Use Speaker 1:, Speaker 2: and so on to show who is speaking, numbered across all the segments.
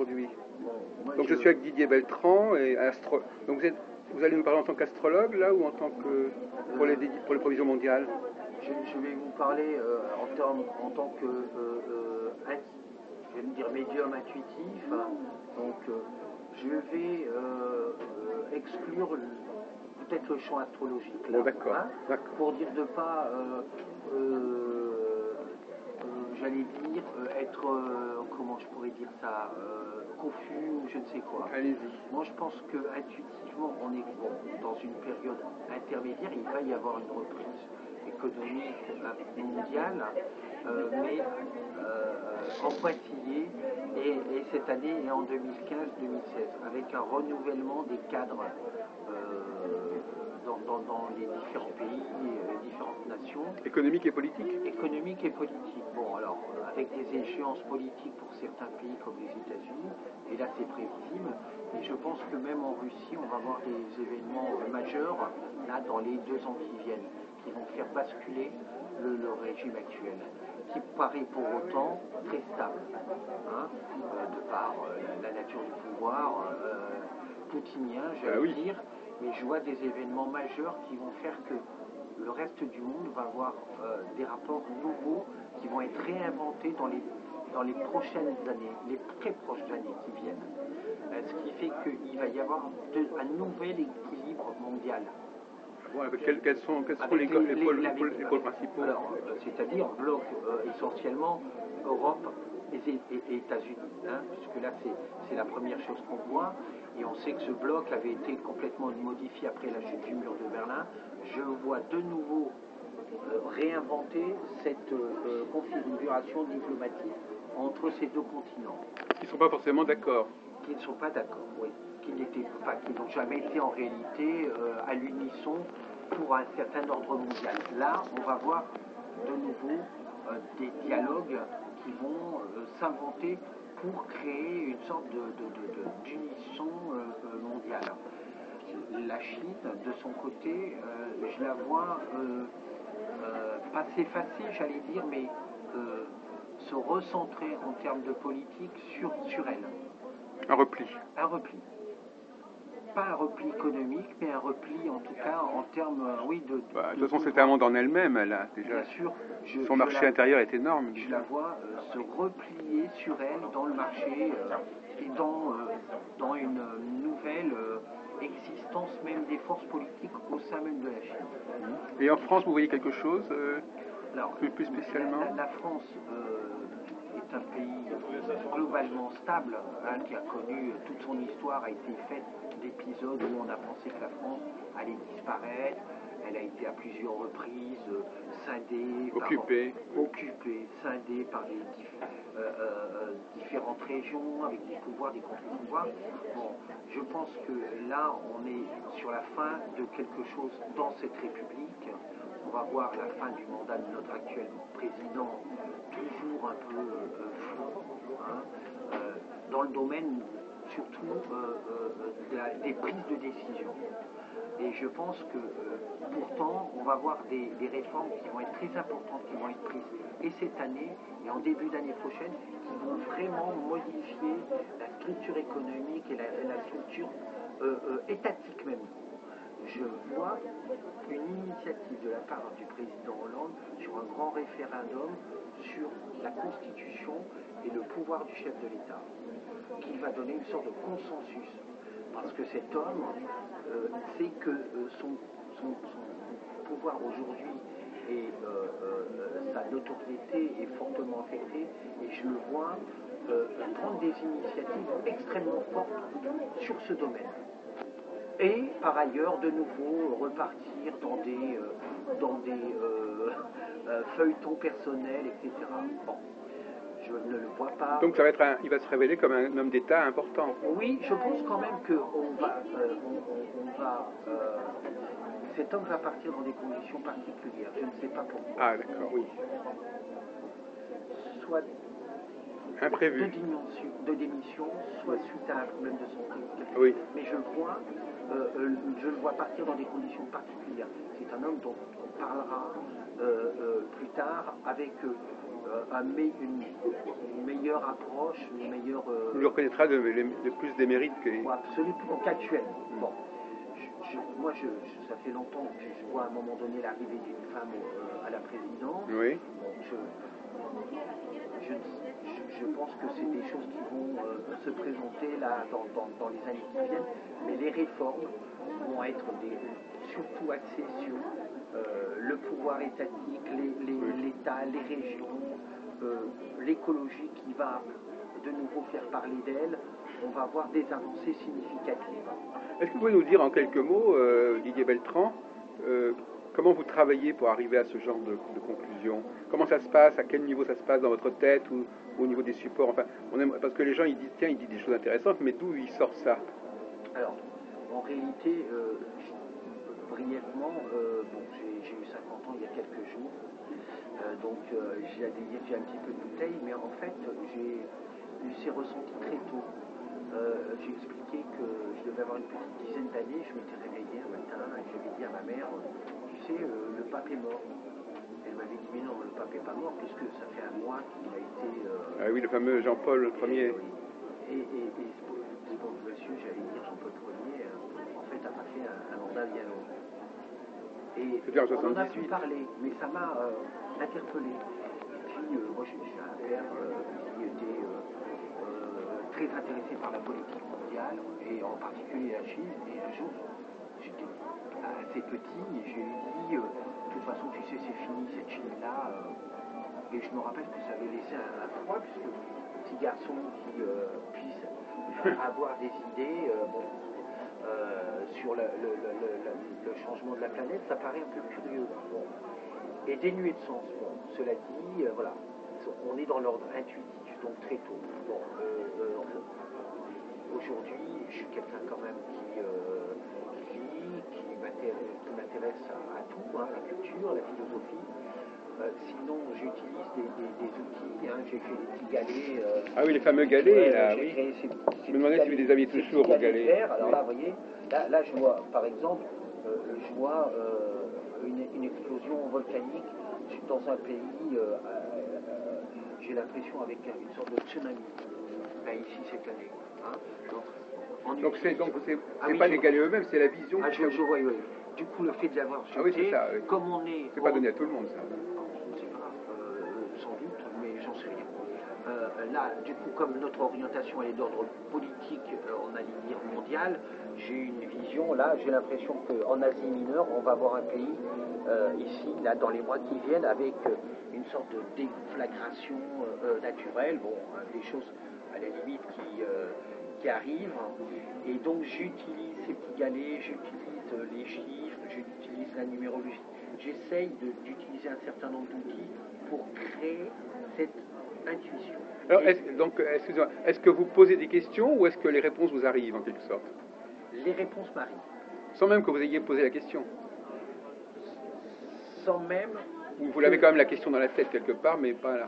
Speaker 1: aujourd'hui.
Speaker 2: Bon,
Speaker 1: Donc je suis avec Didier Beltran, et donc vous allez nous parler en tant qu'astrologue là ou en tant que pour les prévisions mondiales?
Speaker 2: je vais vous parler en tant que, je vais me dire médium intuitif. Donc je vais exclure peut-être le champ astrologique là,
Speaker 1: Bon, d'accord, d'accord.
Speaker 2: pour dire de pas, j'allais dire, être, comment je pourrais dire ça, confus ou je ne sais quoi.
Speaker 1: Allez-y.
Speaker 2: Moi je pense que intuitivement on est dans une période intermédiaire, il va y avoir une reprise économique mondiale, mais en pointillé, et cette année et en 2015-2016, avec un renouvellement des cadres dans les différents pays et les différentes nations.
Speaker 1: Économique et politique?
Speaker 2: Économique et politique. Bon, alors, avec des échéances politiques pour certains pays comme les États-Unis, et là c'est prévisible, mais je pense que même en Russie, on va avoir des événements majeurs, là, dans les 2 ans qui viennent, qui vont faire basculer le régime actuel, qui paraît pour autant très stable, de par la nature du pouvoir poutinien, j'allais dire, mais je vois des événements majeurs qui vont faire que le reste du monde va avoir des rapports nouveaux qui vont être réinventés dans les prochaines années, les très proches années qui viennent. Ce qui fait qu'il va y avoir un nouvel équilibre mondial.
Speaker 1: Bon, quels sont les pôles principaux?
Speaker 2: Alors, c'est-à-dire bloc essentiellement Europe et États-Unis, puisque là c'est la première chose qu'on voit, et on sait que ce bloc avait été complètement modifié après la chute du mur de Berlin. Je vois de nouveau réinventer cette configuration diplomatique entre ces 2 continents.
Speaker 1: Qui ne sont pas forcément d'accord.
Speaker 2: Qui ne sont pas d'accord, oui. Qui n'ont jamais été en réalité à l'unisson pour un certain ordre mondial. Là, on va voir de nouveau des dialogues qui vont s'inventer pour créer une sorte d'unisson mondiale. La Chine, de son côté, je la vois pas s'effacer, j'allais dire, mais se recentrer en termes de politique sur elle.
Speaker 1: Un repli.
Speaker 2: Un repli. Pas un repli économique, mais un repli en tout cas en termes, oui, de...
Speaker 1: De toute façon, c'est un monde en elle-même, elle a déjà.
Speaker 2: Bien sûr.
Speaker 1: Son marché intérieur est énorme.
Speaker 2: Je la vois se replier sur elle dans le marché et dans une nouvelle existence même des forces politiques au sein même de la Chine.
Speaker 1: Et en France, vous voyez quelque chose
Speaker 2: Alors,
Speaker 1: plus spécialement?
Speaker 2: La France est un pays globalement stable, qui a connu toute son histoire, a été faite d'épisodes où on a pensé que la France allait disparaître. Elle a été à plusieurs reprises scindée, scindée par les différentes régions avec des pouvoirs, des contre-pouvoirs. Bon, je pense que là, on est sur la fin de quelque chose dans cette République. On va voir la fin du mandat de notre actuel président, toujours un peu flou, dans le domaine surtout des prises de décision. Et je pense que pourtant, on va voir des réformes qui vont être très importantes, qui vont être prises et cette année et en début d'année prochaine, qui vont vraiment modifier la structure économique et la structure étatique même. Je vois une initiative de la part du président Hollande sur un grand référendum sur la Constitution et le pouvoir du chef de l'État, qui va donner une sorte de consensus. Parce que cet homme sait que son pouvoir aujourd'hui et sa notoriété est fortement affectée, et je le vois prendre des initiatives extrêmement fortes sur ce domaine. Et par ailleurs, de nouveau, repartir dans des feuilletons personnels, etc. Bon, je ne le vois pas.
Speaker 1: Donc il va se révéler comme un homme d'État important.
Speaker 2: Oui, je pense quand même que cet homme va partir dans des conditions particulières. Je ne sais pas pourquoi.
Speaker 1: Ah, d'accord, oui.
Speaker 2: Soit
Speaker 1: imprévu.
Speaker 2: De démission, soit suite à un problème de santé.
Speaker 1: Oui.
Speaker 2: Mais je le vois partir dans des conditions particulières. C'est un homme dont on parlera plus tard avec une meilleure approche, une meilleure...
Speaker 1: On lui reconnaîtra de plus des mérites que...
Speaker 2: Absolument, qu'actuellement. Bon. Moi, ça fait longtemps que je vois à un moment donné l'arrivée d'une femme à la présidence.
Speaker 1: Oui.
Speaker 2: Bon, je pense que c'est des choses qui vont se présenter là dans les années qui viennent, mais les réformes vont être surtout axées sur le pouvoir étatique, l'État, les régions, l'écologie qui va de nouveau faire parler d'elle. On va avoir des avancées significatives.
Speaker 1: Est-ce que vous pouvez nous dire en quelques mots, Didier Beltran, comment vous travaillez pour arriver à ce genre de conclusion? Comment ça se passe? À quel niveau ça se passe dans votre tête ou au niveau des supports? Enfin, parce que les gens ils disent tiens, il dit des choses intéressantes, mais d'où il sort ça?
Speaker 2: Alors, en réalité, brièvement, bon, j'ai eu 50 ans il y a quelques jours, donc j'ai un petit peu de bouteille, mais en fait, j'ai eu ces ressentis très tôt. J'ai expliqué que je devais avoir une petite dizaine d'années, je m'étais réveillé un matin et j'avais dit à ma mère, tu sais, le pape est mort. Elle m'avait dit, mais non, le pape n'est pas mort, puisque ça fait un mois qu'il a été...
Speaker 1: Ah oui, le fameux Jean-Paul Ier.
Speaker 2: Et ce pauvre monsieur, j'allais dire Jean-Paul Ier, en fait, a pas fait un mandat bien long. Et on en a pu parler, mais ça m'a interpellé. Et puis, moi, j'ai un père qui était très intéressé par la politique mondiale, et en particulier la Chine, et un jour, j'étais assez petit, et je lui ai dit, de toute façon, tu sais, c'est fini cette Chine-là, et je me rappelle que ça avait laissé un froid, puisque petit garçon qui puisse avoir des idées, sur le changement de la planète, ça paraît un peu curieux. Bon. Et dénué de sens. Bon, cela dit, voilà, on est dans l'ordre intuitif, donc très tôt. Bon, aujourd'hui, je suis quelqu'un quand même qui lit, qui m'intéresse à tout, hein, la culture, la philosophie. Sinon, j'utilise des outils. Hein, j'ai fait des petits galets.
Speaker 1: Ah oui, les fameux galets, là, oui.
Speaker 2: Je
Speaker 1: me demandais si vous les aviez toujours aux galets.
Speaker 2: Verts. Alors là, vous voyez, là, je vois, par exemple, je vois une explosion volcanique dans un pays, j'ai l'impression, avec une sorte de tsunami, là, ici, cette année. Hein.
Speaker 1: Donc c'est pas les galets eux-mêmes, c'est la vision.
Speaker 2: Je vois, oui. Du coup, le fait de l'avoir jeté,
Speaker 1: oui, c'est ça, oui.
Speaker 2: comme on est...
Speaker 1: C'est pas donné à tout le monde, ça.
Speaker 2: Je ne sais pas, sans doute, mais j'en sais rien. Là, du coup, comme notre orientation elle est d'ordre politique, on allait dire mondial, j'ai une vision, là, j'ai l'impression qu'en Asie mineure, on va avoir un pays, ici, là, dans les mois qui viennent, avec une sorte de déflagration naturelle, bon, des choses, à la limite, qui arrivent, et donc j'utilise ces petits galets, j'utilise les chiffres, j'utilise la numérologie, j'essaye d'utiliser un certain nombre d'outils pour créer cette intuition.
Speaker 1: Alors, excusez-moi, est-ce que vous posez des questions ou est-ce que les réponses vous arrivent en quelque sorte?
Speaker 2: Les réponses m'arrivent.
Speaker 1: Sans même que vous ayez posé la question?
Speaker 2: Sans même...
Speaker 1: Ou vous l'avez quand même la question dans la tête quelque part, mais pas là?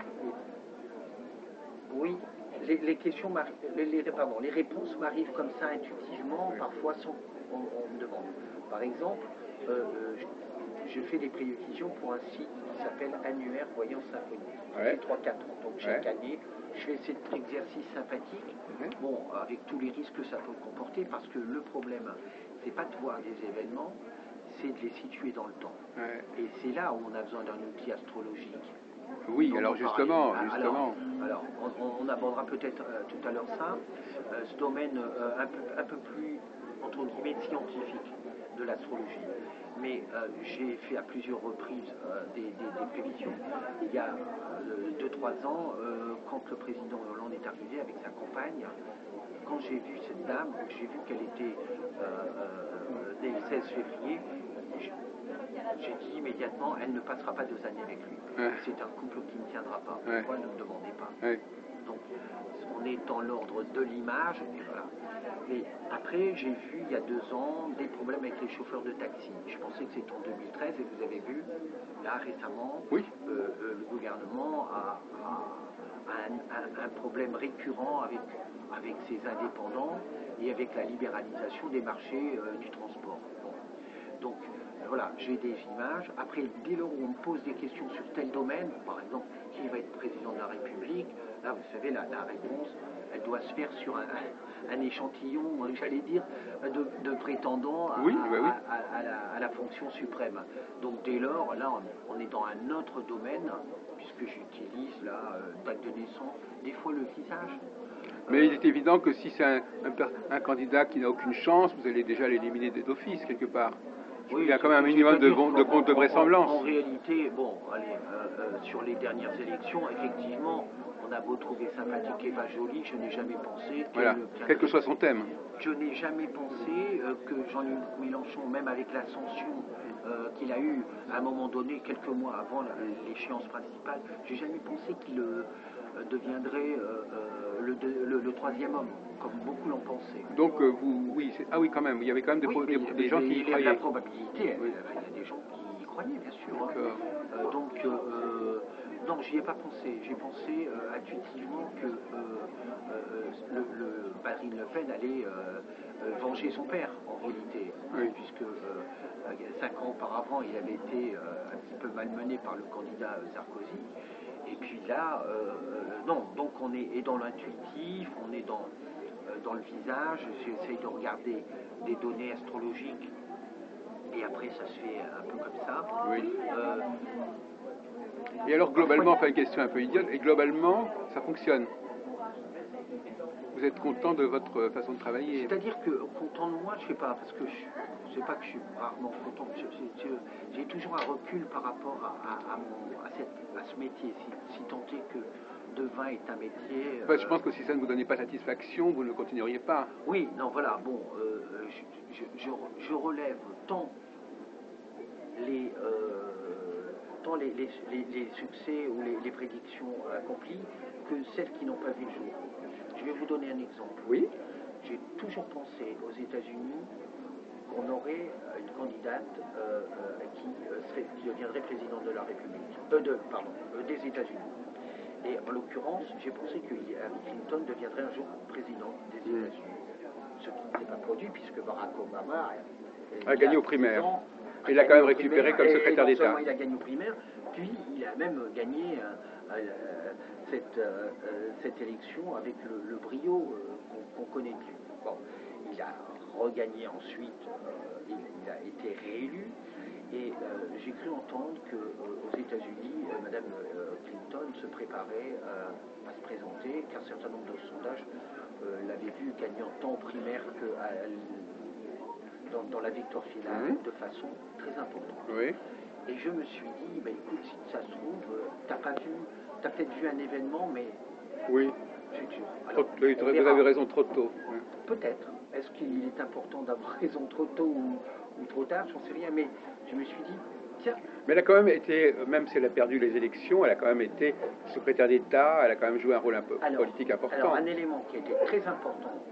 Speaker 2: Oui, les questions m'arrivent, les réponses m'arrivent comme ça intuitivement, oui. Parfois sans on me demande. Par exemple, je fais des prévisions pour un site qui s'appelle Annuaire Voyance Symphonie.
Speaker 1: Ouais.
Speaker 2: 3-4 ans. Donc chaque année, je fais cet exercice sympathique. Bon, avec tous les risques que ça peut comporter, parce que le problème, c'est pas de voir des événements, c'est de les situer dans le temps. Et c'est là où on a besoin d'un outil astrologique.
Speaker 1: Oui, alors justement.
Speaker 2: Alors on abordera peut-être tout à l'heure ça, ce domaine un peu plus, entre guillemets, scientifique de l'astrologie. Mais j'ai fait à plusieurs reprises des prévisions. Il y a 2-3 ans, quand le président Hollande est arrivé avec sa compagne, quand j'ai vu cette dame, j'ai vu qu'elle était dès le 16 février, j'ai dit immédiatement, elle ne passera pas 2 années avec lui. C'est un couple qui ne tiendra pas. Pourquoi ne me demandez pas? Donc, on est dans l'ordre de l'image, et voilà. Et après, j'ai vu, il y a 2 ans, des problèmes avec les chauffeurs de taxi. Je pensais que c'était en 2013, et vous avez vu, là, récemment, le gouvernement a un problème récurrent avec ses indépendants et avec la libéralisation des marchés du transport. Bon. Donc, voilà, j'ai des images. Après, dès lors où on me pose des questions sur tel domaine, par exemple, qui va être président de la République, là, vous savez, la réponse, elle doit se faire sur un échantillon, j'allais dire, de prétendants
Speaker 1: Oui, oui, oui.
Speaker 2: à la fonction suprême. Donc dès lors, là, on est dans un autre domaine, puisque j'utilise la date de naissance, des fois le visage.
Speaker 1: Mais il est évident que si c'est un candidat qui n'a aucune chance, vous allez déjà l'éliminer d'office quelque part.
Speaker 2: Oui,
Speaker 1: Il y a quand même un minimum de compte de vraisemblance.
Speaker 2: En réalité, bon, allez, sur les dernières élections, effectivement, on a beau trouver sympathique Eva Joly, je n'ai jamais pensé
Speaker 1: Voilà, quel que soit son thème.
Speaker 2: Je n'ai jamais pensé que Jean-Luc Mélenchon, même avec l'ascension qu'il a eue à un moment donné, quelques mois avant l'échéance principale, j'ai jamais pensé qu'il deviendrait le troisième homme, comme beaucoup l'ont pensé.
Speaker 1: Donc oui, ah oui quand même, il y avait quand même des gens qui y croyaient.
Speaker 2: La probabilité, oui. Il y a des gens qui y croyaient, bien sûr. Donc, non, j'y ai pas pensé. J'ai pensé intuitivement que Marine Le Pen allait venger son père, en réalité,
Speaker 1: oui.
Speaker 2: puisque 5 ans auparavant, il avait été un petit peu malmené par le candidat Sarkozy. Et puis là, non, donc on est dans l'intuitif, on est dans le visage, j'essaye de regarder des données astrologiques, et après ça se fait un peu comme ça.
Speaker 1: Oui. Et alors globalement,
Speaker 2: après,
Speaker 1: enfin une question un peu idiote, et globalement, ça fonctionne. Vous êtes content de votre façon de travailler?
Speaker 2: C'est-à-dire que content de moi, je sais pas, parce que je sais pas que je suis rarement content. J'ai toujours un recul par rapport à ce métier, si tant est que de vin est un métier.
Speaker 1: Enfin, je pense que si ça ne vous donnait pas satisfaction, vous ne continueriez pas.
Speaker 2: Oui, non, voilà, bon, je relève tant les succès ou les prédictions accomplies que celles qui n'ont pas vu le jour. Je vais vous donner un exemple.
Speaker 1: Oui.
Speaker 2: J'ai toujours pensé aux États-Unis qu'on aurait une candidate qui deviendrait présidente de la République, des États-Unis. Et en l'occurrence, j'ai pensé que Hillary Clinton deviendrait un jour présidente des États-Unis. Ce qui ne s'est pas produit puisque Barack Obama
Speaker 1: a gagné aux primaires. Il a quand même récupéré comme secrétaire d'État.
Speaker 2: Il a gagné aux primaires, puis il a même gagné cette élection avec le brio qu'on connaît plus. Bon, il a regagné ensuite, il a été réélu, et j'ai cru entendre qu'aux États-Unis, Mme Clinton se préparait à se présenter, qu'un certain nombre de sondages l'avaient vu gagnant tant aux primaires que dans la victoire finale, de façon très importante.
Speaker 1: Oui.
Speaker 2: Et je me suis dit, bah, écoute, si ça se trouve, t'as peut-être vu un événement, mais...
Speaker 1: Oui.
Speaker 2: Alors,
Speaker 1: vous avez raison, trop tôt.
Speaker 2: Peut-être. Est-ce qu'il est important d'avoir raison trop tôt ou trop tard? J'en sais rien, mais je me suis dit, tiens...
Speaker 1: Mais elle a quand même été, même si elle a perdu les élections, elle a quand même été secrétaire d'État, elle a quand même joué un rôle politique important.
Speaker 2: Alors, un élément qui a été très important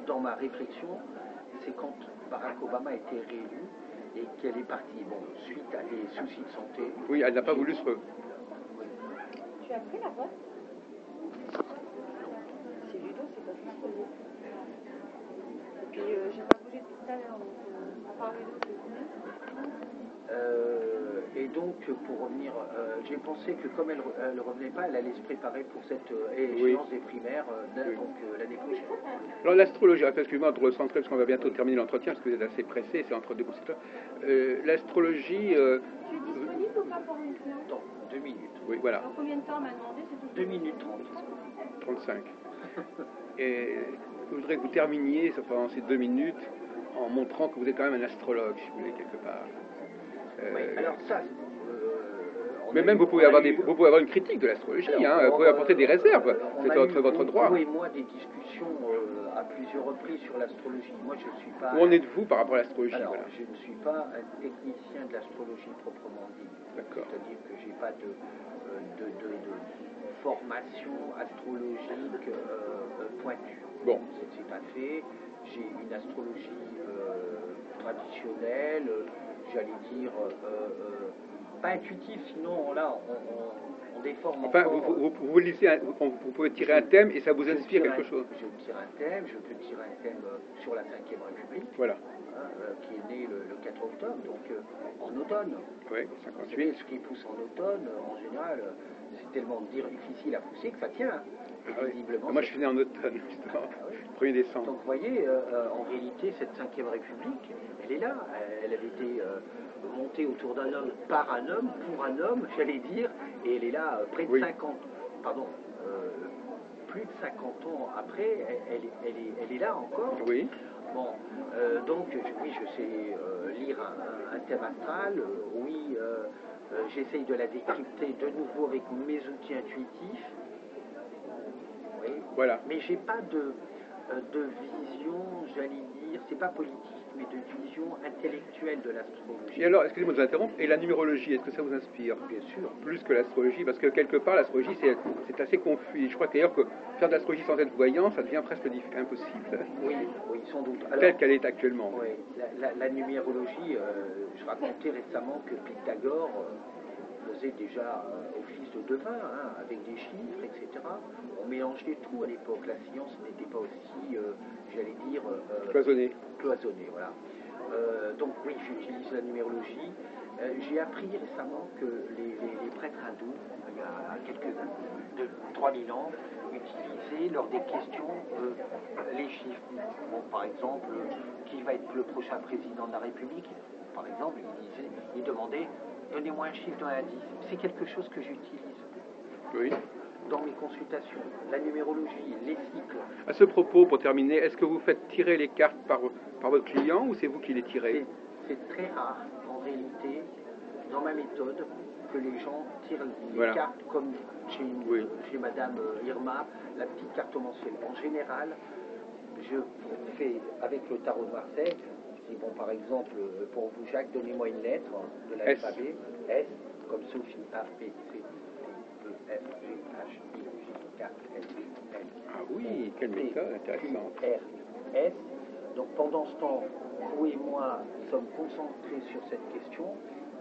Speaker 2: dans ma réflexion, c'est quand Barack Obama a été réélu et qu'elle est partie, bon, suite à des soucis de santé.
Speaker 1: Oui, elle n'a pas voulu se...
Speaker 3: Tu as pris la vote? C'est Ludo, c'est pas transposé. Et puis, j'ai pas bougé depuis tout à l'heure, donc à part Ludo, c'est combien?
Speaker 2: Et donc, pour revenir, j'ai pensé que comme elle ne revenait pas, elle allait se préparer pour cette échéance des primaires donc l'année prochaine.
Speaker 1: Alors l'astrologie, excuse-moi de recentrer parce qu'on va bientôt terminer l'entretien parce que vous êtes assez pressé, c'est entre deux consultants. L'astrologie...
Speaker 3: Tu es disponible ou pas pour une séance?
Speaker 2: Dans 2 minutes.
Speaker 1: Oui, voilà.
Speaker 3: Dans combien de temps m'a demandé?
Speaker 2: 2 minutes 30.
Speaker 1: 35. Et je voudrais que vous terminiez pendant ces 2 minutes en montrant que vous êtes quand même un astrologue, si vous voulez, quelque part.
Speaker 2: Oui, alors ça...
Speaker 1: mais même vous pouvez avoir une critique de l'astrologie, vous pouvez apporter des réserves, c'est votre droit.
Speaker 2: Vous et moi des discussions à plusieurs reprises sur l'astrologie. Moi je ne suis pas...
Speaker 1: Où en êtes-vous par rapport à l'astrologie?
Speaker 2: Alors, je ne suis pas un technicien de l'astrologie proprement dit.
Speaker 1: D'accord.
Speaker 2: C'est-à-dire que je n'ai pas de formation astrologique pointue.
Speaker 1: Bon.
Speaker 2: C'est pas fait. J'ai une astrologie traditionnelle, j'allais dire... pas intuitif, sinon là on déforme
Speaker 1: Enfin,
Speaker 2: encore.
Speaker 1: vous lisez, vous pouvez tirer un thème et ça vous inspire quelque chose.
Speaker 2: Je tire un thème, je peux tirer un thème sur la Ve République,
Speaker 1: Voilà.
Speaker 2: qui est né le 4 octobre, donc en automne.
Speaker 1: Oui,
Speaker 2: Vous
Speaker 1: 58.
Speaker 2: savez, ce qui pousse en automne, en général, c'est tellement difficile à pousser que ça tient. Et
Speaker 1: Ah oui.
Speaker 2: visiblement,
Speaker 1: Moi, je suis né en automne, justement,
Speaker 2: Ah oui.
Speaker 1: 1er décembre.
Speaker 2: Donc vous voyez, en réalité, cette Ve République, elle est là. Elle avait été montée autour d'un homme, par un homme, pour un homme, j'allais dire, et elle est là près de
Speaker 1: Oui.
Speaker 2: 50, pardon, plus de 50 ans après, elle est là encore.
Speaker 1: Oui.
Speaker 2: Bon, donc oui, je sais lire un thème astral, oui, j'essaye de la décrypter de nouveau avec mes outils intuitifs. Oui.
Speaker 1: Voilà.
Speaker 2: Mais j'ai pas de vision, j'allais dire, c'est pas politique, mais de vision intellectuelle de l'astrologie.
Speaker 1: Et alors, excusez-moi de vous interrompre, et la numérologie, est-ce que ça vous inspire?
Speaker 2: Bien sûr.
Speaker 1: Plus que l'astrologie, parce que quelque part, l'astrologie, c'est assez confus. Je crois d'ailleurs que faire de l'astrologie sans être voyant, ça devient presque impossible.
Speaker 2: Oui, oui, sans doute.
Speaker 1: Telle qu'elle est actuellement.
Speaker 2: Oui, la numérologie, je racontais récemment que Pythagore faisait déjà office de devin, hein, avec des chiffres, etc. On mélangeait tout à l'époque. La science n'était pas aussi, j'allais dire,
Speaker 1: Cloisonnée.
Speaker 2: Voilà. Donc oui, j'utilise la numérologie. J'ai appris récemment que les prêtres hindous, il y a quelques de 3000 ans, utilisaient lors des questions les chiffres. Bon, par exemple, qui va être le prochain président de la République? Par exemple, il demandait, donnez-moi un chiffre dans un 10. C'est quelque chose que j'utilise.
Speaker 1: Oui.
Speaker 2: Dans mes consultations, la numérologie, les cycles.
Speaker 1: À ce propos, pour terminer, est-ce que vous faites tirer les cartes par votre client ou c'est vous qui les tirez?
Speaker 2: C'est très rare, en réalité, dans ma méthode, que les gens tirent les
Speaker 1: Voilà.
Speaker 2: cartes comme chez Madame Irma, la petite carte mensuelle. En général, je fais avec le tarot de Marseille. Je dis, bon, par exemple, pour vous, Jacques, donnez-moi une lettre de l'alphabet. S, comme Sophie, A, P, C, D, E, F, G, H, I, J, K, L, L.
Speaker 1: Ah oui, quelle méthode intéressante.
Speaker 2: Q, R, S. Donc pendant ce temps, vous et moi sommes concentrés sur cette question,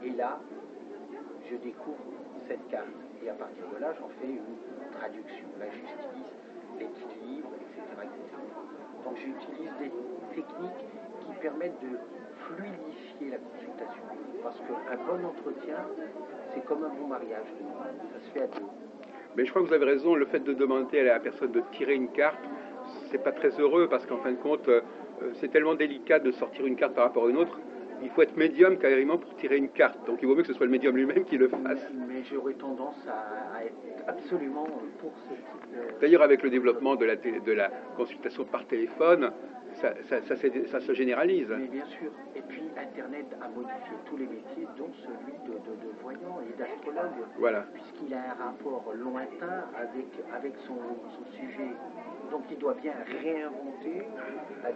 Speaker 2: et là, je découvre cette carte. Et à partir de là, j'en fais une traduction, la justice, l'équilibre, etc., etc. Donc j'utilise des techniques qui permettent de fluidifier la consultation. Parce qu'un bon entretien, c'est comme un bon mariage. Ça se fait à deux.
Speaker 1: Mais je crois que vous avez raison, le fait de demander à la personne de tirer une carte, c'est pas très heureux parce qu'en fin de compte, c'est tellement délicat de sortir une carte par rapport à une autre. Il faut être médium carrément pour tirer une carte. Donc il vaut mieux que ce soit le médium lui-même qui le fasse.
Speaker 2: Mais j'aurais tendance à être absolument pour ce type.
Speaker 1: D'ailleurs, avec le développement de la consultation par téléphone, ça se généralise.
Speaker 2: Mais bien sûr. Et puis Internet a modifié tous les métiers, dont celui de voyant et d'astrologue.
Speaker 1: Voilà.
Speaker 2: Puisqu'il a un rapport lointain avec son sujet. Donc il doit bien réinventer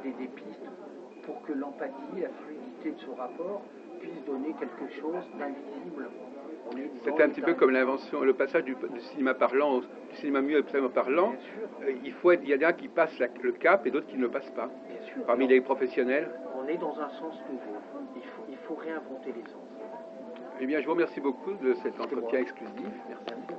Speaker 2: des pistes pour que l'empathie, la fluidité de ce rapport puisse donner quelque chose d'invisible.
Speaker 1: C'était un petit peu comme l'invention, le passage du cinéma parlant, du cinéma muet au cinéma parlant. Il y a des gens qui passent le cap et d'autres qui ne le passent pas.
Speaker 2: Bien sûr.
Speaker 1: Parmi les professionnels.
Speaker 2: On est dans un sens nouveau. Il faut réinventer les sens.
Speaker 1: Eh bien, je vous remercie beaucoup de cet entretien exclusif.
Speaker 2: Merci.